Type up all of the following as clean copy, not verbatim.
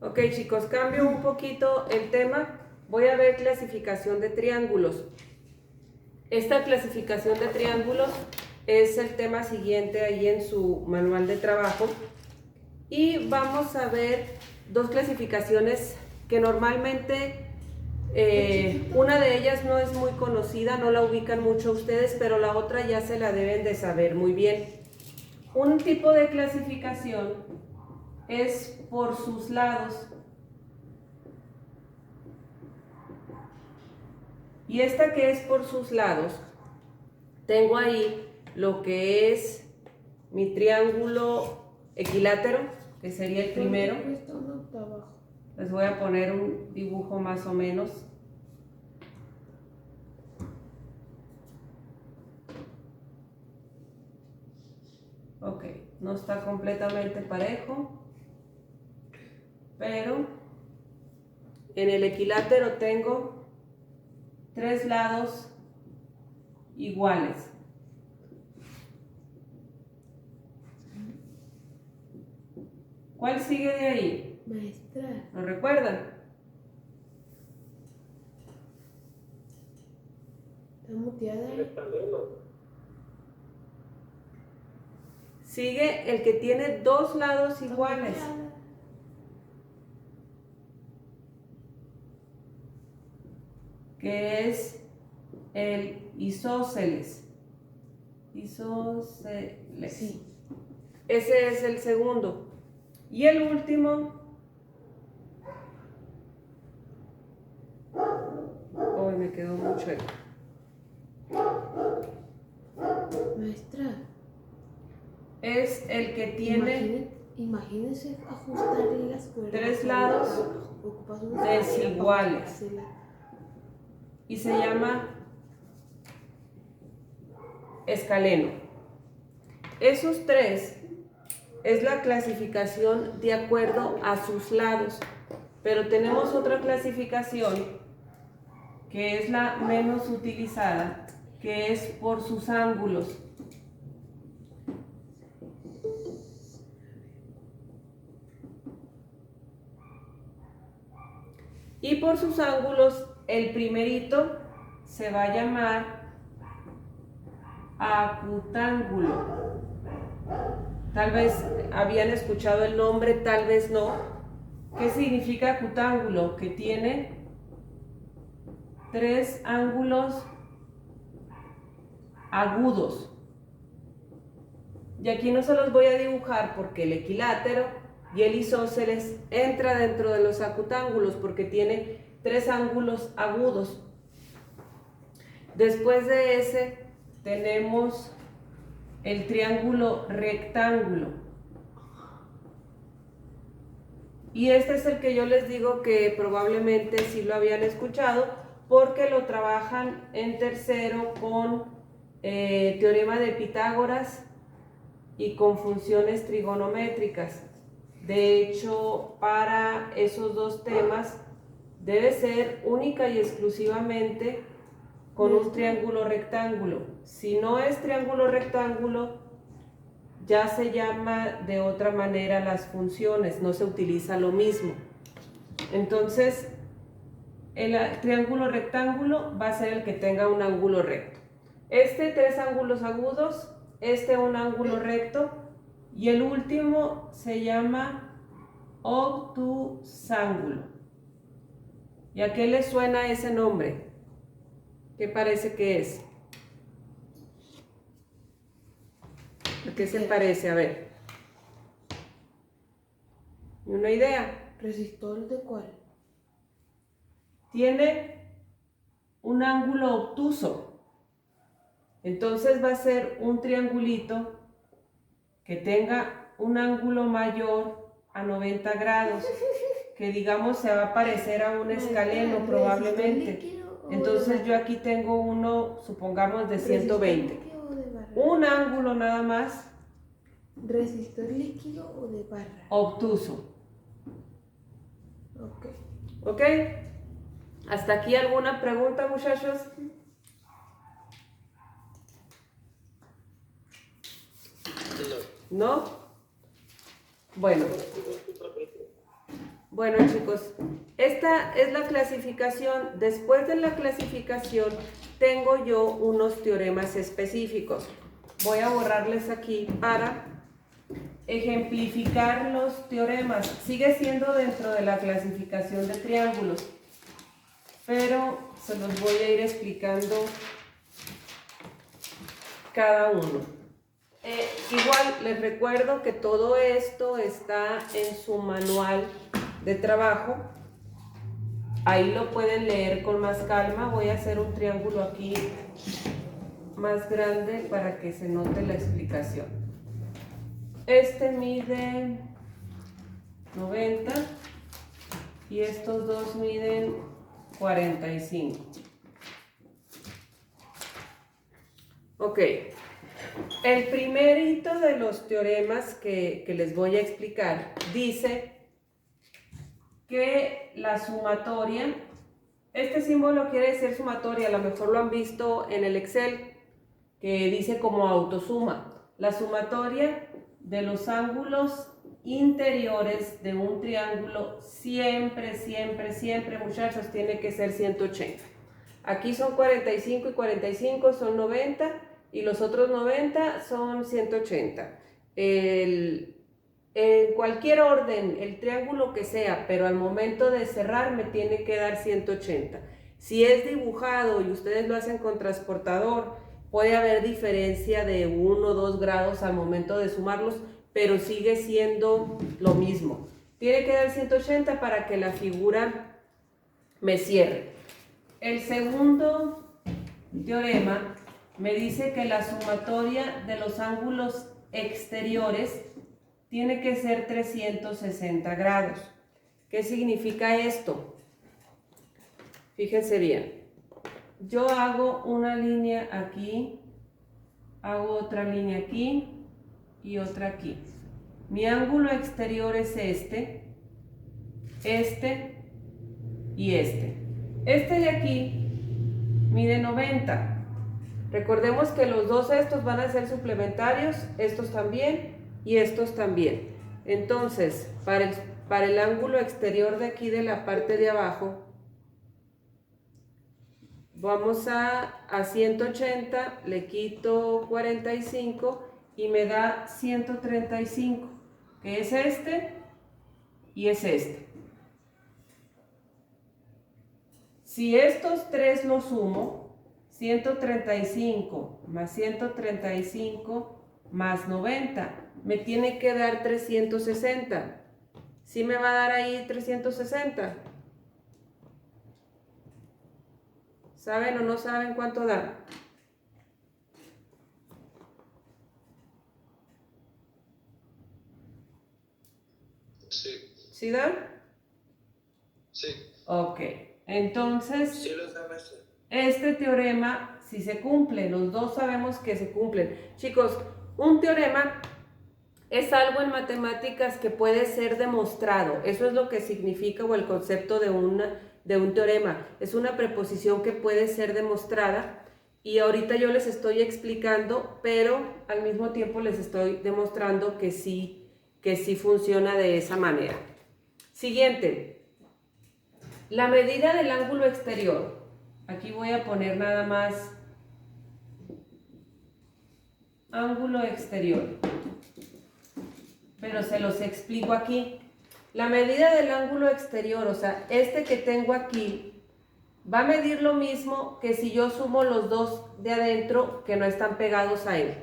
Ok, chicos, cambio un poquito el tema. Voy a ver clasificación de triángulos. Esta clasificación de triángulos es el tema siguiente ahí en su manual de trabajo. Y vamos a ver dos clasificaciones que normalmente una de ellas no es muy conocida, no la ubican mucho ustedes, pero la otra ya se la deben de saber muy bien. Un tipo de clasificación es por sus lados. Y esta que es por sus lados, tengo ahí lo que es mi triángulo equilátero, que sería el primero. Les voy a poner un dibujo más o menos. Ok, no está completamente parejo, pero en el equilátero tengo tres lados iguales. ¿Cuál sigue de ahí? Maestra. ¿Lo recuerdan? Está muteada. Sigue el que tiene dos lados iguales. Que es el isósceles. Isósceles. Sí. Ese es el segundo. Y el último. Hoy me quedó mucho. Maestra. Es el que tiene Imagínense ajustarle las cuerdas. tres lados desiguales. Y se llama escaleno. Esos tres es la clasificación de acuerdo a sus lados. Pero tenemos otra clasificación que es la menos utilizada, que es por sus ángulos. Y por sus ángulos, el primerito se va a llamar acutángulo. Tal vez habían escuchado el nombre, tal vez no. ¿Qué significa acutángulo? Que tiene tres ángulos agudos. Y aquí no se los voy a dibujar porque el equilátero y el isósceles entra dentro de los acutángulos porque tiene tres ángulos agudos. Después de ese tenemos el triángulo rectángulo. Y este es el que yo les digo que probablemente sí lo habían escuchado porque lo trabajan en tercero con teorema de Pitágoras y con funciones trigonométricas. De hecho, para esos dos temas debe ser única y exclusivamente con un triángulo rectángulo. Si no es triángulo rectángulo, ya se llama de otra manera las funciones, no se utiliza lo mismo. Entonces, el triángulo rectángulo va a ser el que tenga un ángulo recto. Este, tres ángulos agudos, este un ángulo recto, y el último se llama obtusángulo. ¿Y a qué le suena ese nombre? ¿Qué parece que es? ¿A qué se parece? A ver. ¿Una idea? ¿Resistor de cuál? Tiene un ángulo obtuso. Entonces va a ser un triangulito que tenga un ángulo mayor a 90 grados, que digamos se va a parecer a un escaleno probablemente. Entonces yo aquí tengo uno, supongamos de 120. Un ángulo nada más. ¿Resistor líquido o de barra? Obtuso. Ok. ¿Ok? ¿Hasta aquí alguna pregunta, muchachos? ¿No? Bueno. Bueno, chicos, esta es la clasificación. Después de la clasificación tengo yo unos teoremas específicos. Voy a borrarles aquí para ejemplificar los teoremas. Sigue siendo dentro de la clasificación de triángulos, pero se los voy a ir explicando cada uno. Igual les recuerdo que todo esto está en su manual de trabajo. Ahí lo pueden leer con más calma. Voy a hacer un triángulo aquí más grande para que se note la explicación. Este mide 90 y estos dos miden 45. Ok. El primerito de los teoremas que les voy a explicar dice que la sumatoria, este símbolo quiere decir sumatoria, a lo mejor lo han visto en el Excel, que dice como autosuma. La sumatoria de los ángulos interiores de un triángulo siempre, muchachos, tiene que ser 180. Aquí son 45 y 45, son 90, y los otros 90 son 180. En cualquier orden, el triángulo que sea, pero al momento de cerrar me tiene que dar 180. Si es dibujado y ustedes lo hacen con transportador, puede haber diferencia de 1 o 2 grados al momento de sumarlos, pero sigue siendo lo mismo. Tiene que dar 180 para que la figura me cierre. El segundo teorema me dice que la sumatoria de los ángulos exteriores tiene que ser 360 grados. ¿Qué significa esto? Fíjense bien. Yo hago una línea aquí, hago otra línea aquí y otra aquí. Mi ángulo exterior es este y este. Este de aquí mide 90. Recordemos que los dos estos van a ser suplementarios, estos también y estos también. Entonces, para el ángulo exterior de aquí de la parte de abajo, vamos a 180, le quito 45 y me da 135, que es este y es este. Si estos tres los sumo, 135 más 135 más 90, me tiene que dar 360. ¿Sí me va a dar ahí 360? ¿Saben o no saben cuánto da? Sí. ¿Sí da? Sí. Ok, entonces Sí lo sabes. este teorema sí se cumple, los dos sabemos que se cumplen. Chicos, un teorema es algo en matemáticas que puede ser demostrado. Eso es lo que significa o el concepto de un teorema. Es una preposición que puede ser demostrada y ahorita yo les estoy explicando, pero al mismo tiempo les estoy demostrando que sí funciona de esa manera. Siguiente. La medida del ángulo exterior. Aquí voy a poner nada más ángulo exterior, pero se los explico aquí. La medida del ángulo exterior, o sea, este que tengo aquí, va a medir lo mismo que si yo sumo los dos de adentro que no están pegados a él.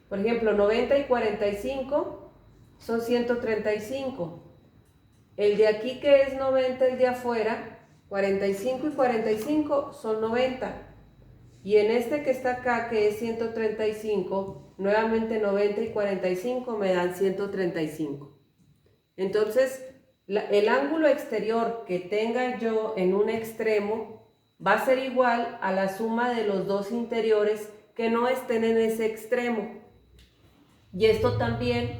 Por ejemplo, 90 y 45 son 135. El de aquí que es 90, el de afuera, 45 y 45 son 90. Y en este que está acá, que es 135, nuevamente 90 y 45 me dan 135. Entonces, el ángulo exterior que tenga yo en un extremo va a ser igual a la suma de los dos interiores que no estén en ese extremo. Y esto también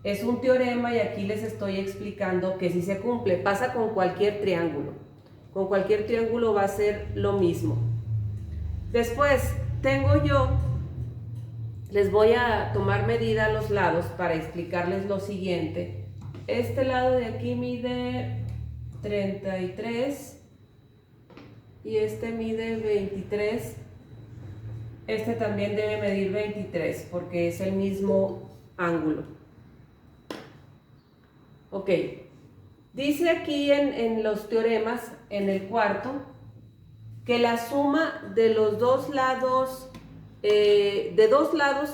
es un teorema y aquí les estoy explicando que si se cumple, pasa con cualquier triángulo. Con cualquier triángulo va a ser lo mismo. Después tengo yo, les voy a tomar medida a los lados para explicarles lo siguiente. Este lado de aquí mide 33 y este mide 23. Este también debe medir 23 porque es el mismo ángulo. Ok, dice aquí en los teoremas, en el cuarto, que la suma de los dos lados,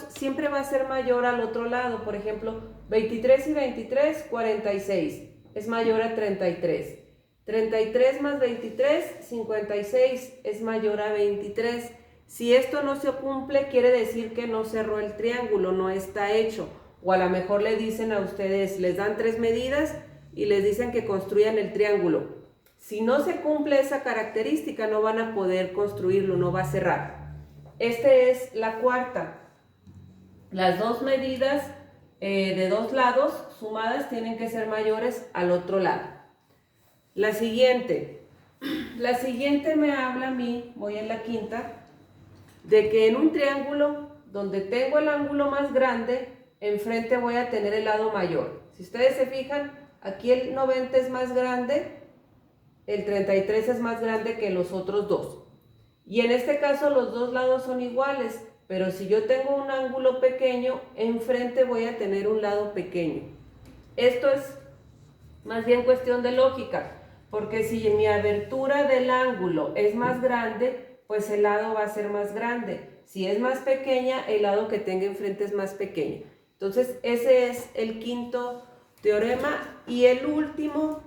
siempre va a ser mayor al otro lado. Por ejemplo, 23 y 23, 46, es mayor a 33. 33 más 23, 56, es mayor a 23. Si esto no se cumple, quiere decir que no cerró el triángulo, no está hecho. O a lo mejor le dicen a ustedes, les dan 3 medidas y les dicen que construyan el triángulo. Si no se cumple esa característica, no van a poder construirlo, no va a cerrar. Esta es la cuarta. Las dos medidas de dos lados sumadas tienen que ser mayores al otro lado. La siguiente me habla a mí, voy en la quinta, de que en un triángulo donde tengo el ángulo más grande, enfrente voy a tener el lado mayor. Si ustedes se fijan, aquí el 90 es más grande, el 33 es más grande que los otros dos. Y en este caso los dos lados son iguales, pero si yo tengo un ángulo pequeño, enfrente voy a tener un lado pequeño. Esto es más bien cuestión de lógica, porque si mi abertura del ángulo es más grande, pues el lado va a ser más grande. Si es más pequeña, el lado que tenga enfrente es más pequeño. Entonces, ese es el quinto teorema. Y el último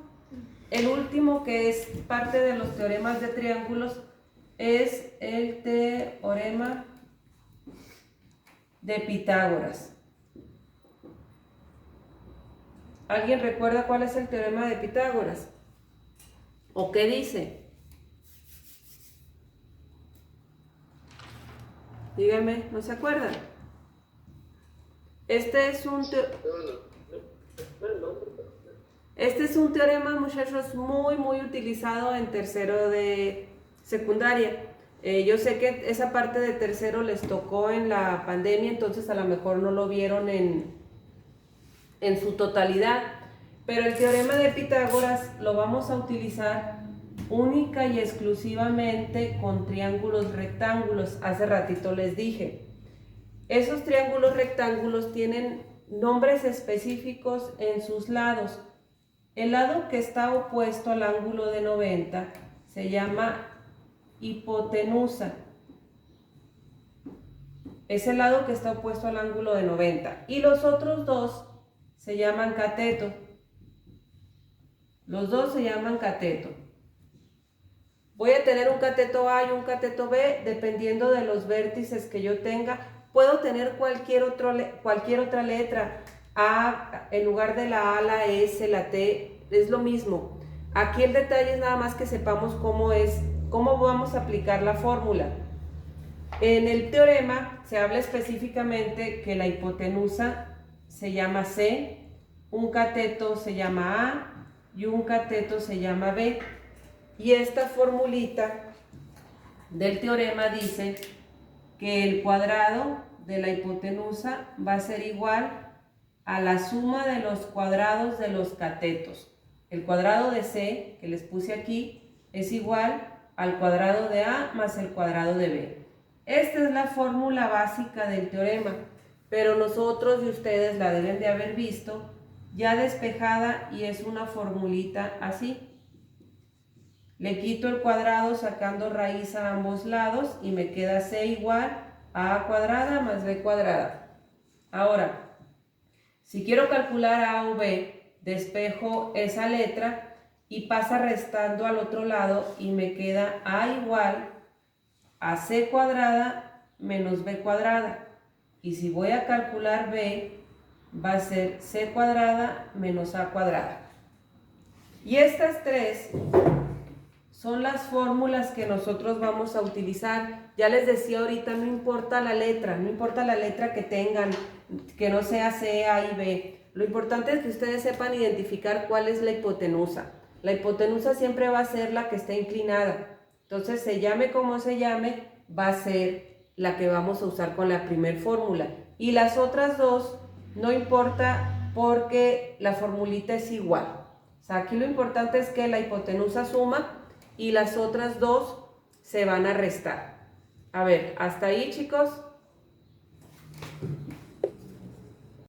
que es parte de los teoremas de triángulos, es el teorema de Pitágoras. ¿Alguien recuerda cuál es el teorema de Pitágoras? ¿O qué dice? Díganme, ¿no se acuerdan? Este es un teorema, muchachos, muy utilizado en tercero de secundaria. Yo sé que esa parte de tercero les tocó en la pandemia, entonces a lo mejor no lo vieron en su totalidad, pero el teorema de Pitágoras lo vamos a utilizar única y exclusivamente con triángulos rectángulos. Hace ratito les dije, esos triángulos rectángulos tienen nombres específicos en sus lados. El lado que está opuesto al ángulo de 90 se llama hipotenusa. Es el lado que está opuesto al ángulo de 90. Y los otros dos se llaman cateto. Los dos se llaman cateto. Voy a tener un cateto A y un cateto B dependiendo de los vértices que yo tenga. Puedo tener cualquier otra letra. A en lugar de la A, la S, la T, es lo mismo. Aquí el detalle es nada más que sepamos cómo vamos a aplicar la fórmula. En el teorema se habla específicamente que la hipotenusa se llama C, un cateto se llama A y un cateto se llama B. Y esta formulita del teorema dice que el cuadrado de la hipotenusa va a ser igual a la suma de los cuadrados de los catetos. El cuadrado de C, que les puse aquí, es igual al cuadrado de A más el cuadrado de B. Esta es la fórmula básica del teorema, pero nosotros y ustedes la deben de haber visto ya despejada y es una formulita así. Le quito el cuadrado sacando raíz a ambos lados y me queda C igual a A cuadrada más B cuadrada. Ahora, si quiero calcular A o B, despejo esa letra y pasa restando al otro lado y me queda A igual a C cuadrada menos B cuadrada. Y si voy a calcular B, va a ser C cuadrada menos A cuadrada. Y estas tres son las fórmulas que nosotros vamos a utilizar. Ya les decía ahorita, no importa la letra que tengan, que no sea C, A y B. Lo importante es que ustedes sepan identificar cuál es la hipotenusa. La hipotenusa siempre va a ser la que está inclinada. Entonces, se llame como se llame, va a ser la que vamos a usar con la primer fórmula. Y las otras dos no importa porque la formulita es igual. O sea, aquí lo importante es que la hipotenusa suma y las otras dos se van a restar. A ver, hasta ahí, chicos.